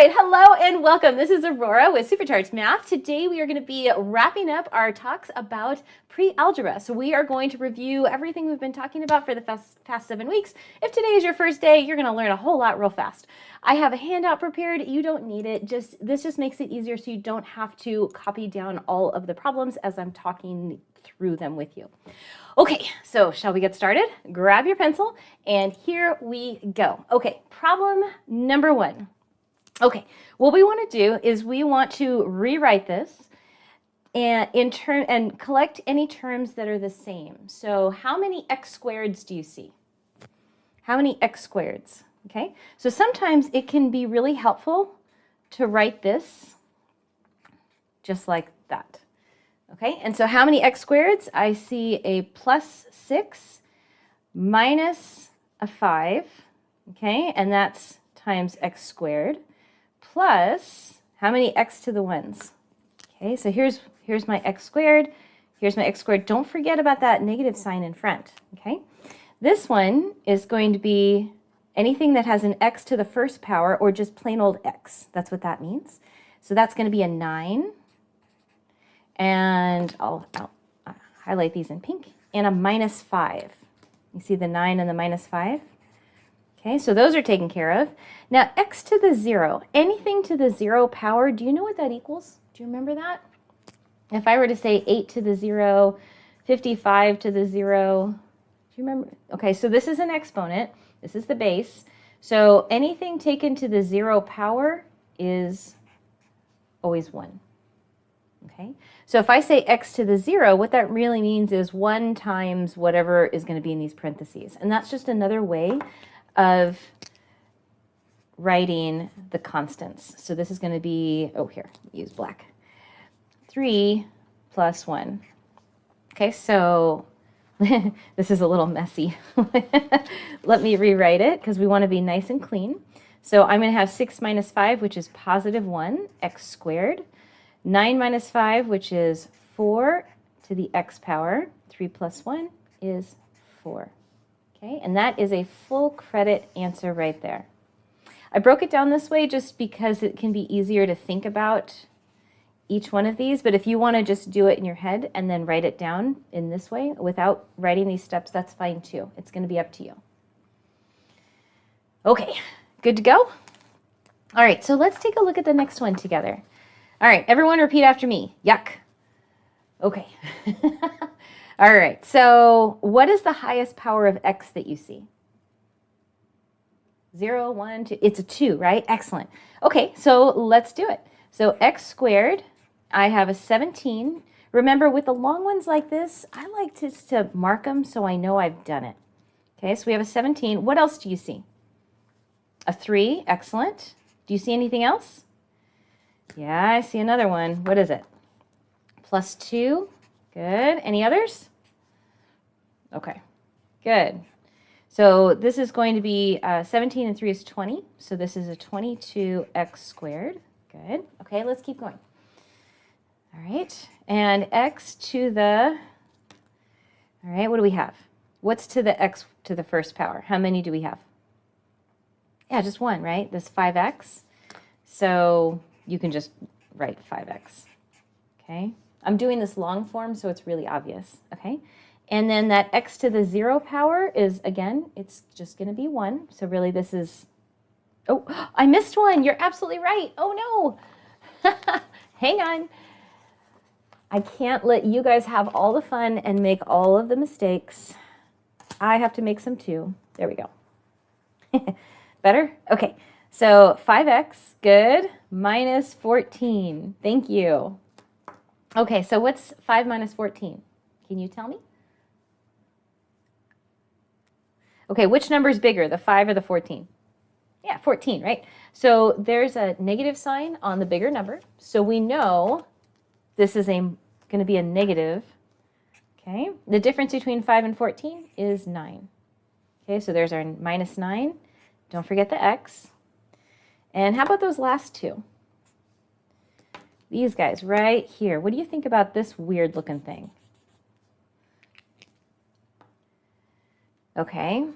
right, hello and welcome. This is Aurora with Supercharged Math. Today we are going to be wrapping up our talks about pre-algebra. So we are going to review everything we've been talking about for the past 7 weeks. If today is your first day, you're going to learn a whole lot real fast. I have a handout prepared. You don't need it. This just makes it easier so you don't have to copy down all of the problems as I'm talking through them with you. Okay, so shall we get started? Grab your pencil and here we go. Okay, problem number 1. Okay, what we want to do is we want to rewrite this and collect any terms that are the same. So how many x squareds do you see? How many x squareds? Okay, so sometimes it can be really helpful to write this just like that. Okay, and so how many x squareds? I see a plus 6 minus a 5, okay, and that's times x squared, plus how many x to the 1s? Okay, so here's my x squared, here's my x squared. Don't forget about that negative sign in front, okay? This one is going to be anything that has an x to the first power or just plain old x. That's what that means. So that's going to be a 9. And I'll highlight these in pink, and a minus 5. You see the 9 and the minus 5? Okay, so those are taken care of. Now, x to the 0, anything to the 0 power, do you know what that equals? Do you remember that? If I were to say 8 to the 0, 55 to the 0, do you remember? Okay, so this is an exponent. This is the base. So anything taken to the 0 power is always 1. Okay, so if I say x to the 0, what that really means is 1 times whatever is going to be in these parentheses. And that's just another way of writing the constants. So this is going to be, oh, here, use black. 3 plus 1. Okay, so this is a little messy. Let me rewrite it because we want to be nice and clean. So I'm going to have 6 minus 5, which is positive 1, x squared. 9 minus 5, which is 4 to the x power. 3 plus 1 is 4. Okay, and that is a full credit answer right there. I broke it down this way just because it can be easier to think about each one of these, but if you want to just do it in your head and then write it down in this way without writing these steps, that's fine too. It's going to be up to you. Okay, good to go? All right, so let's take a look at the next one together. All right, everyone repeat after me. Yuck. Okay. All right, so what is the highest power of x that you see? 0, 1, 2. It's a 2, right? Excellent. Okay, so let's do it. So x squared, I have a 17. Remember, with the long ones like this, I like to mark them so I know I've done it. Okay, so we have a 17. What else do you see? A 3. Excellent. Do you see anything else? Yeah, I see another one. What is it? Plus 2. Good. Any others? Okay. Good. So this is going to be 17 and 3 is 20. So this is a 22x squared. Good. Okay, let's keep going. All right. And x to the, all right, what do we have? What's to the x to the first power? How many do we have? Yeah, just 1, right? This 5x. So you can just write 5x, okay? I'm doing this long form, so it's really obvious, okay? And then that x to the 0 power is, again, it's just going to be 1. So really this is, oh, I missed one. You're absolutely right. Oh, no. Hang on. I can't let you guys have all the fun and make all of the mistakes. I have to make some too. There we go. Better? Okay. So 5x, good, minus 14. Thank you. Okay, so what's 5 minus 14? Can you tell me? Okay, which number is bigger, the 5 or the 14? Yeah, 14, right? So there's a negative sign on the bigger number. So we know this is going to be a negative. Okay, the difference between 5 and 14 is 9. Okay, so there's our minus 9. Don't forget the x. And how about those last two? These guys right here. What do you think about this weird looking thing? Okay,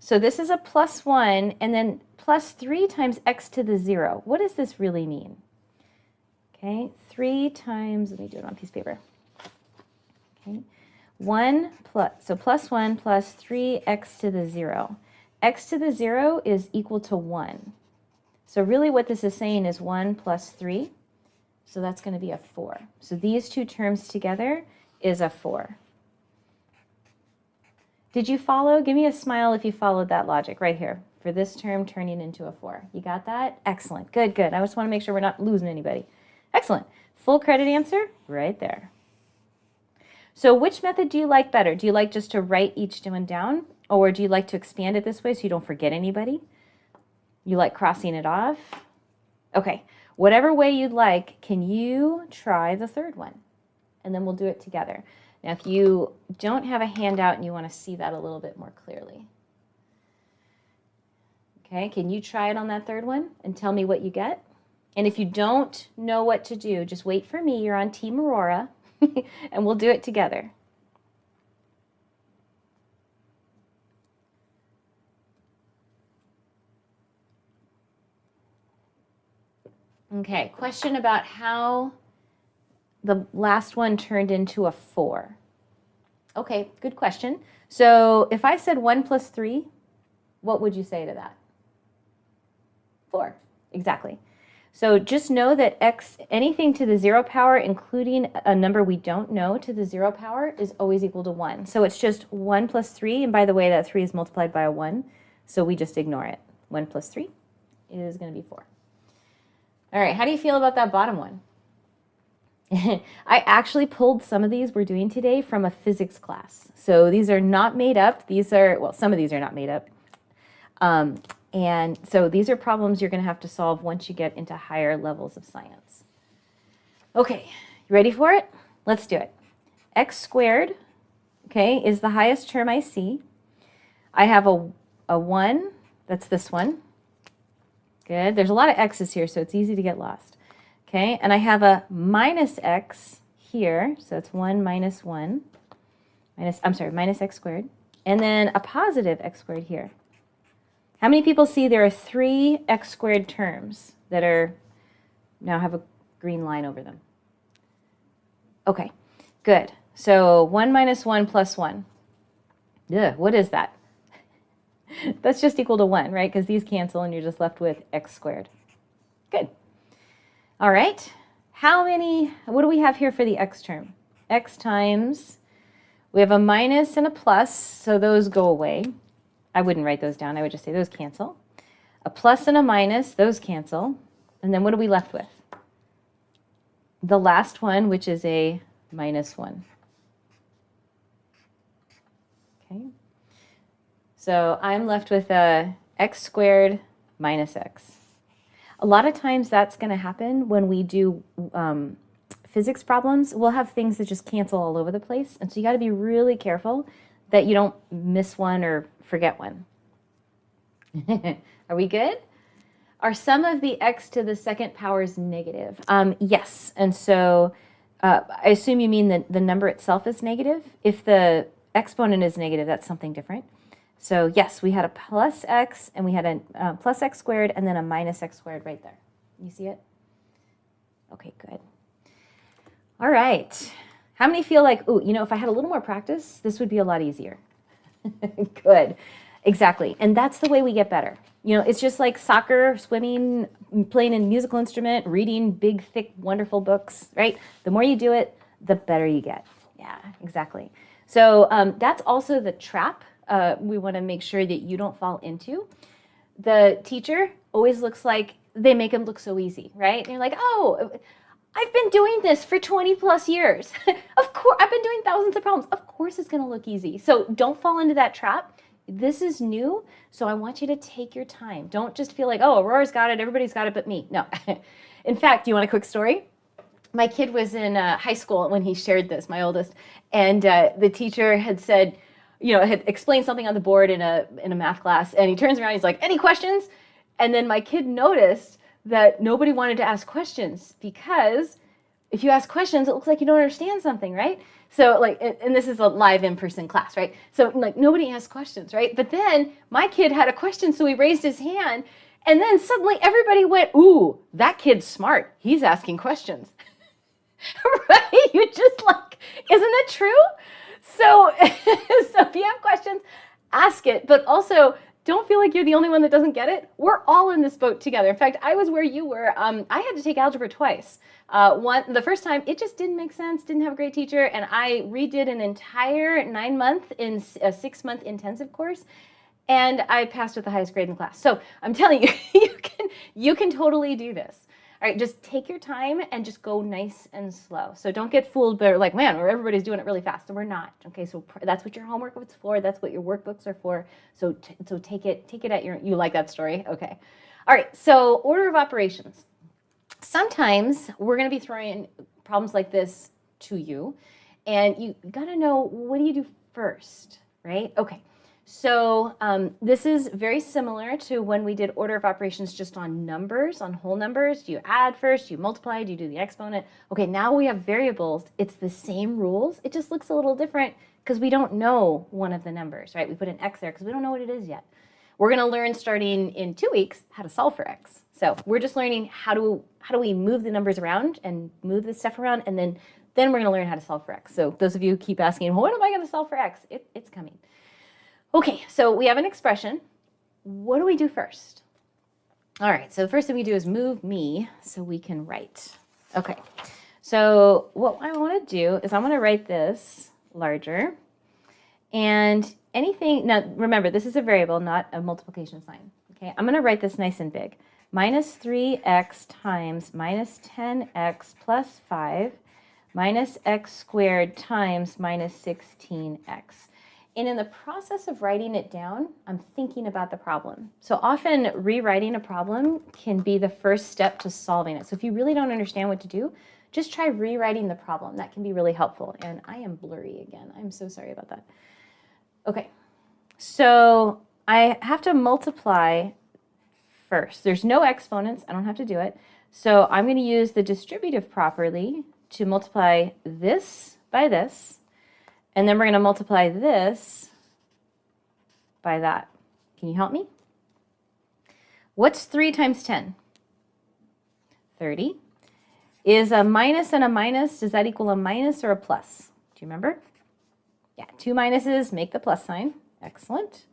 So this is a plus 1, and then plus 3 times x to the 0. What does this really mean? Okay, 3 times, let me do it on a piece of paper. Okay, 1 plus, so plus 1 plus 3x to the 0. X to the 0 is equal to 1. So really what this is saying is 1 plus 3. So that's going to be a 4. So these two terms together is a 4. Did you follow? Give me a smile if you followed that logic right here for this term turning into a 4. You got that? Excellent. Good, good. I just want to make sure we're not losing anybody. Excellent. Full credit answer right there. So which method do you like better? Do you like just to write each one down, or do you like to expand it this way so you don't forget anybody? You like crossing it off? Okay. Whatever way you'd like, can you try the third one? And then we'll do it together. Now, if you don't have a handout and you want to see that a little bit more clearly. Okay, can you try it on that third one and tell me what you get? And if you don't know what to do, just wait for me. You're on Team Aurora, and we'll do it together. Okay, question about how the last one turned into a 4. Okay, good question. So if I said 1 plus 3, what would you say to that? 4, exactly. So just know that x, anything to the 0 power, including a number we don't know to the 0 power, is always equal to 1. So it's just 1 plus 3, and by the way, that 3 is multiplied by a 1, so we just ignore it. 1 plus 3 is going to be 4. All right, how do you feel about that bottom one? I actually pulled some of these we're doing today from a physics class. So these are not made up. These are, well, some of these are not made up. And so these are problems you're going to have to solve once you get into higher levels of science. Okay, you ready for it? Let's do it. X squared, okay, is the highest term I see. I have a 1, that's this one. Good, there's a lot of x's here, so it's easy to get lost. Okay, and I have a minus x here, so it's 1 minus 1, minus x squared, and then a positive x squared here. How many people see there are 3 x squared terms that are now have a green line over them? Okay, good. So 1 minus 1 plus 1. Ugh, what is that? That's just equal to 1, right? Because these cancel and you're just left with x squared. Good. All right. How many, what do we have here for the x term? X times, we have a minus and a plus, so those go away. I wouldn't write those down. I would just say those cancel. A plus and a minus, those cancel. And then what are we left with? The last one, which is a minus 1. Okay. So I'm left with a x squared minus x. A lot of times that's going to happen when we do physics problems. We'll have things that just cancel all over the place. And so you got to be really careful that you don't miss one or forget one. Are we good? Are some of the x to the second powers negative? Yes. And so I assume you mean that the number itself is negative. If the exponent is negative, that's something different. So yes, we had a plus x, and we had a plus x squared, and then a minus x squared right there. You see it? Okay, good. All right. How many feel like, ooh, you know, if I had a little more practice, this would be a lot easier? Good. Exactly. And that's the way we get better. You know, it's just like soccer, swimming, playing a musical instrument, reading big, thick, wonderful books, right? The more you do it, the better you get. Yeah, exactly. So that's also the trap we want to make sure that you don't fall into. The teacher always looks like they make them look so easy, right? And you're like, oh, I've been doing this for 20 plus years. Of course, I've been doing thousands of problems. Of course it's going to look easy. So don't fall into that trap. This is new, so I want you to take your time. Don't just feel like, oh, Aurora's got it, everybody's got it but me. No. In fact, do you want a quick story? My kid was in high school when he shared this, my oldest, and the teacher had said, you know, had explained something on the board in a math class, and he turns around, he's like, any questions? And then my kid noticed that nobody wanted to ask questions because if you ask questions, it looks like you don't understand something, right? So like, and this is a live in-person class, right? So like nobody asks questions, right? But then my kid had a question, so he raised his hand, and then suddenly everybody went, ooh, that kid's smart. He's asking questions. Right? You're just like, isn't that true? So, so if you have questions, ask it, but also don't feel like you're the only one that doesn't get it. We're all in this boat together. In fact, I was where you were. I had to take algebra twice. The first time, it just didn't make sense, didn't have a great teacher, and I redid an entire 9-month in a 6-month intensive course, and I passed with the highest grade in the class. So I'm telling you, you can totally do this. All right, just take your time and just go nice and slow. So don't get fooled by like, man, everybody's doing it really fast. And we're not. Okay, so that's what your homework is for. That's what your workbooks are for. So take it at your. You like that story? Okay. All right. So order of operations. Sometimes we're going to be throwing problems like this to you, and you got to know, what do you do first, right? Okay. So this is very similar to when we did order of operations just on numbers, on whole numbers. Do you add first? Do you multiply? Do you do the exponent? Okay, now we have variables. It's the same rules. It just looks a little different because we don't know one of the numbers, right? We put an x there because we don't know what it is yet. We're going to learn starting in 2 weeks how to solve for x. So we're just learning how do we move the numbers around and move this stuff around, and then we're going to learn how to solve for x. So those of you who keep asking, well, when am I going to solve for x? It's coming. Okay, so we have an expression. What do we do first? All right, so the first thing we do is move me so we can write. Okay, so what I want to do is I'm going to write this larger. And anything, now remember, this is a variable, not a multiplication sign. Okay, I'm going to write this nice and big. Minus 3x times minus 10x plus 5 minus x squared times minus 16x. And in the process of writing it down, I'm thinking about the problem. So often rewriting a problem can be the first step to solving it. So if you really don't understand what to do, just try rewriting the problem. That can be really helpful. And I am blurry again. I'm so sorry about that. Okay, so I have to multiply first. There's no exponents. I don't have to do it. So I'm going to use the distributive property to multiply this by this. And then we're going to multiply this by that. Can you help me? What's 3 times 10? 30. Is a minus and a minus, does that equal a minus or a plus? Do you remember? Yeah, 2 minuses make the plus sign. Excellent.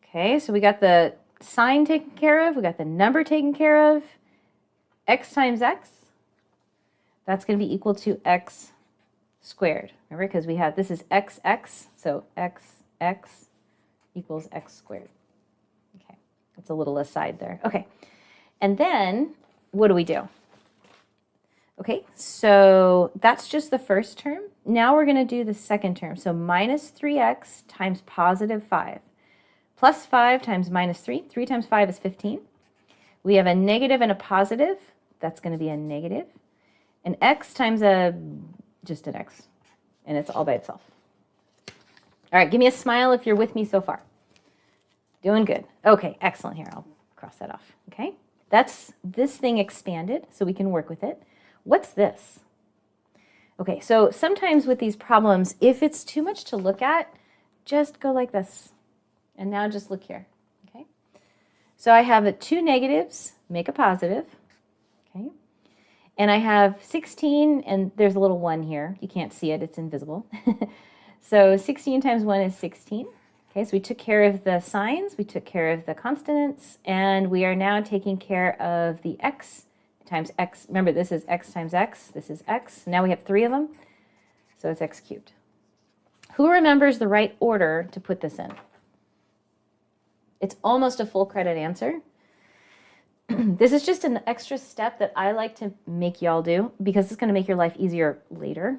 Okay, so we got the sign taken care of. We got the number taken care of. X times x, that's going to be equal to x squared. Remember, because we have, this is x, so x equals x squared. Okay, that's a little aside there. Okay, and then what do we do? Okay, so that's just the first term. Now we're going to do the second term. So minus 3x times positive 5 plus 5 times minus 3. 3 times 5 is 15. We have a negative and a positive. That's going to be a negative. And x times just an x. And it's all by itself. All right, give me a smile if you're with me so far. Doing good. Okay, excellent. Here, I'll cross that off. Okay, that's this thing expanded, so we can work with it. What's this? Okay, so sometimes with these problems, if it's too much to look at, just go like this. And now just look here. Okay, so I have 2 negatives, make a positive. Okay. And I have 16, and there's a little 1 here. You can't see it, it's invisible. So 16 times 1 is 16. Okay, so we took care of the signs, we took care of the constants, and we are now taking care of the x times x. Remember, this is x times x, this is x. Now we have 3 of them, so it's x cubed. Who remembers the right order to put this in? It's almost a full credit answer. This is just an extra step that I like to make y'all do because it's going to make your life easier later.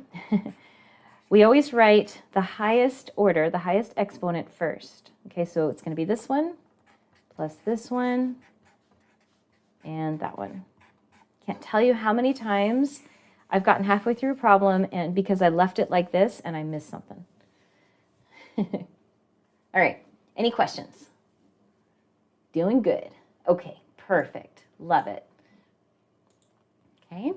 We always write the highest order, the highest exponent first. Okay, so it's going to be this one plus this one and that one. Can't tell you how many times I've gotten halfway through a problem and because I left it like this and I missed something. All right, any questions? Doing good. Okay. Perfect. Love it. Okay.